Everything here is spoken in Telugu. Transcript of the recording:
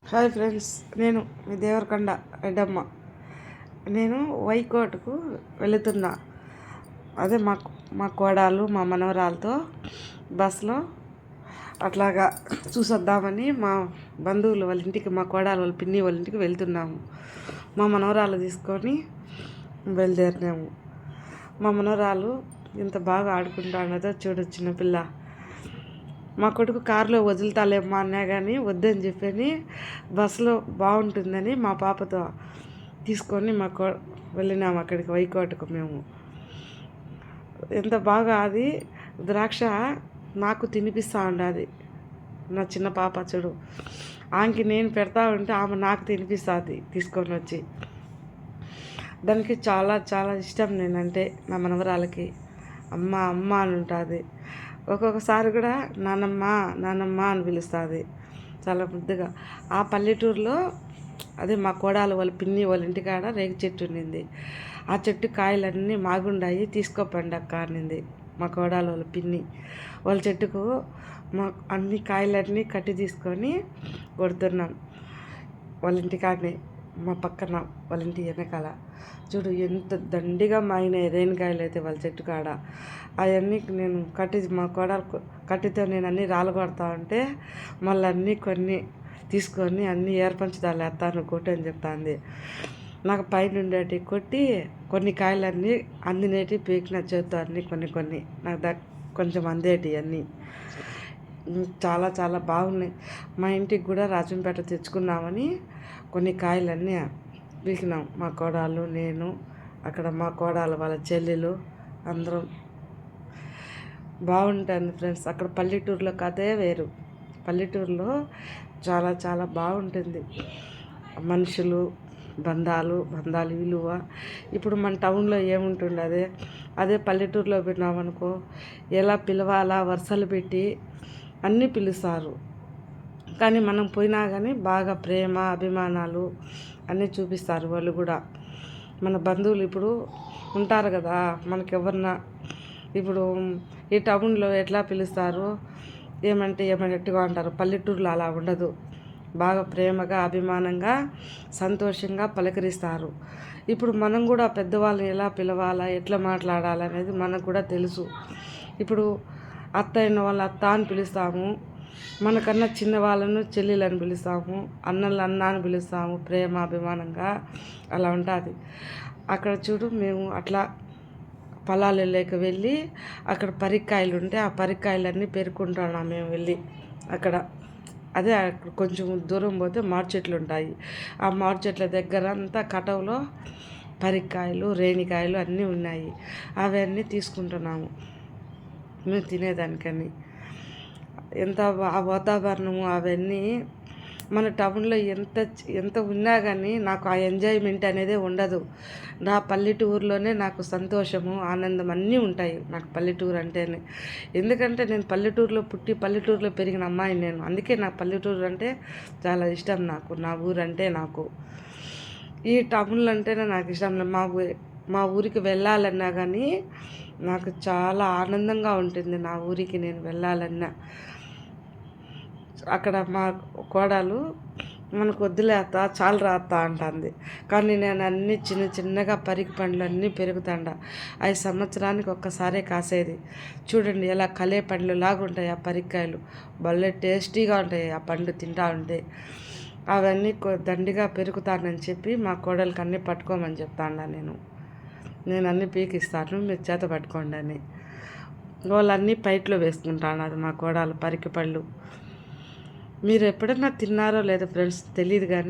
హాయ్ ఫ్రెండ్స్, నేను మీ దేవరకొండ రెడ్డమ్మ. నేను వైకోటకు వెళుతున్నా. అదే మా కోడలు మా మనవరాలతో బస్సులో అట్లాగా చూసొద్దామని మా బంధువులు వాళ్ళ ఇంటికి, మా కోడలు వాళ్ళ పిన్ని వాళ్ళ ఇంటికి వెళ్తున్నాము. మా మనవరాలు తీసుకొని బయలుదేరినాము. మా మనవరాలు ఇంత బాగా ఆడుకుంటానదో చూడు, చిన్నపిల్ల. మా కొడుకు కారులో వదులుతాలేమ్మా అన్నా కానీ వద్దని చెప్పని బస్సులో బాగుంటుందని మా పాపతో తీసుకొని వెళ్ళినాము అక్కడికి, వైకోటకు. మేము ఎంత బాగా అది ద్రాక్ష నాకు తినిపిస్తూ ఉండదు నా చిన్న పాప. చూడు, ఆమెకి నేను పెడతా ఉంటే ఆమె నాకు తినిపిస్తుంది తీసుకొని వచ్చి. దానికి చాలా చాలా ఇష్టం నేనంటే. నా మనవరాలకి అమ్మ అమ్మ అని ఉంటుంది. ఒక్కొక్కసారి కూడా నానమ్మ నానమ్మ అని పిలుస్తుంది చాలా ముద్దుగా. ఆ పల్లెటూరులో అదే మా కోడలు వాళ్ళ పిన్ని వాళ్ళ ఇంటికాడ రేగి చెట్టు ఉండింది. ఆ చెట్టు కాయలన్నీ మాగుండాయి, తీసుకోపండి అక్క అనింది మా కోడలు వాళ్ళ పిన్ని. వాళ్ళ చెట్టుకు మా అన్ని కాయలన్నీ కట్టి తీసుకొని కొడుతున్నాం వాళ్ళ ఇంటికాడనే, మా పక్కన వాళ్ళ ఇంటి వెనకాల. చూడు ఎంత దండిగా మాగినాయి రేణికాయలు అయితే వాళ్ళ చెట్టు కాడ. అవన్నీ నేను మా కోడలు కట్టితో నేను అన్నీ రాళ్ళు కొడతా ఉంటే మళ్ళీ అన్నీ కొన్ని తీసుకొని అన్నీ ఏర్పంచుదాలు వేస్తాను కొట్టి అని చెప్తాంది. నాకు పైన ఉండేటి కొట్టి కొన్ని కాయలన్నీ అందినేటి పీకిన చేత్తో అన్నీ కొన్ని నాకు కొంచెం అందేటి అన్నీ. చాలా చాలా బాగున్నాయి. మా ఇంటికి కూడా రాజంపేట తెచ్చుకున్నామని కొన్ని కాయలన్నీ పీకినాం మా కోడలు నేను. అక్కడ మా కోడలు వాళ్ళ చెల్లెలు అందరం. బాగుంటుంది ఫ్రెండ్స్. అక్కడ పల్లెటూరులో కథే వేరు. పల్లెటూరులో చాలా చాలా బాగుంటుంది. మనుషులు, బంధాలు విలువ. ఇప్పుడు మన టౌన్లో ఏముంటుంది, అదే పల్లెటూరులో పెట్టినామనుకో ఎలా పిలవాలా వరుసలు పెట్టి అన్నీ పిలుస్తారు. కానీ మనం పోయినా కానీ బాగా ప్రేమ అభిమానాలు అన్నీ చూపిస్తారు వాళ్ళు కూడా. మన బంధువులు ఇప్పుడు ఉంటారు కదా, మనకి ఎవరన్నా ఇప్పుడు ఈ టౌన్లో ఎట్లా పిలుస్తారు, ఏమన్నట్టుగా అంటారు. పల్లెటూరులో అలా ఉండదు. బాగా ప్రేమగా అభిమానంగా సంతోషంగా పలకరిస్తారు. ఇప్పుడు మనం కూడా పెద్దవాళ్ళని ఎలా పిలవాలా ఎట్లా మాట్లాడాలనేది మనకు కూడా తెలుసు. ఇప్పుడు అత్త అయిన వాళ్ళ అత్త అని పిలుస్తాము, మనకన్నా చిన్న వాళ్ళను చెల్లెలని పిలుస్తాము, అన్నలు అన్న అని పిలుస్తాము ప్రేమ అభిమానంగా. అలా ఉంటుంది అక్కడ. చూడు, మేము అట్లా పొలాలలోకి వెళ్ళి అక్కడ పరిక్కాయలు ఉంటే ఆ పరిక్కాయలన్నీ పెరుక్కుంటున్నాం మేము వెళ్ళి అక్కడ. అదే అక్కడ కొంచెం దూరం పోతే మామిడి చెట్లు ఉంటాయి. ఆ మామిడి చెట్ల దగ్గర అంతా కటవలో పరిక్కాయలు రేణికాయలు అన్నీ ఉన్నాయి. అవన్నీ తీసుకుంటున్నాము మేము తినేదానికని. ఎంత ఆ వాతావరణము అవన్నీ మన టౌన్లో ఎంత ఉన్నా కానీ నాకు ఆ ఎంజాయ్మెంట్ అనేది ఉండదు. నా పల్లెటూరులోనే నాకు సంతోషము ఆనందం అన్నీ ఉంటాయి నాకు పల్లెటూరు అంటేనే. ఎందుకంటే నేను పల్లెటూరులో పుట్టి పల్లెటూరులో పెరిగిన అమ్మాయి నేను. అందుకే నాకు పల్లెటూరు అంటే చాలా ఇష్టం. నాకు నా ఊరు అంటే నాకు. ఈ టౌన్లు అంటేనే నాకు ఇష్టం. మా ఊరికి వెళ్ళాలన్నా కానీ నాకు చాలా ఆనందంగా ఉంటుంది. నా ఊరికి నేను వెళ్ళాలన్నా. అక్కడ మా కోడలు మనకు వద్దులేత చాలు రాస్తా అంటుంది. కానీ నేను అన్నీ చిన్నగా పరికి పండ్లు అన్నీ పెరుగుతాండ. 5 సంవత్సరానికి ఒక్కసారే కాసేది. చూడండి ఎలా కలే పండ్లు లాగా ఉంటాయి ఆ పరిక్కాయలు. భలే టేస్టీగా ఉంటాయి ఆ పండు తింటా ఉంటే. అవన్నీ దండిగా పెరుగుతానని చెప్పి మా కోడలికి అన్నీ పట్టుకోమని చెప్తాను నేను అన్నీ పీకిస్తాను, మీరు చేత పట్టుకోండి అని. వాళ్ళన్నీ పైట్లో వేసుకుంటాను. అది మా కోడలు పరికి పళ్ళు. మీరు ఎప్పుడన్నా తిన్నారో లేదో ఫ్రెండ్స్ తెలియదు కానీ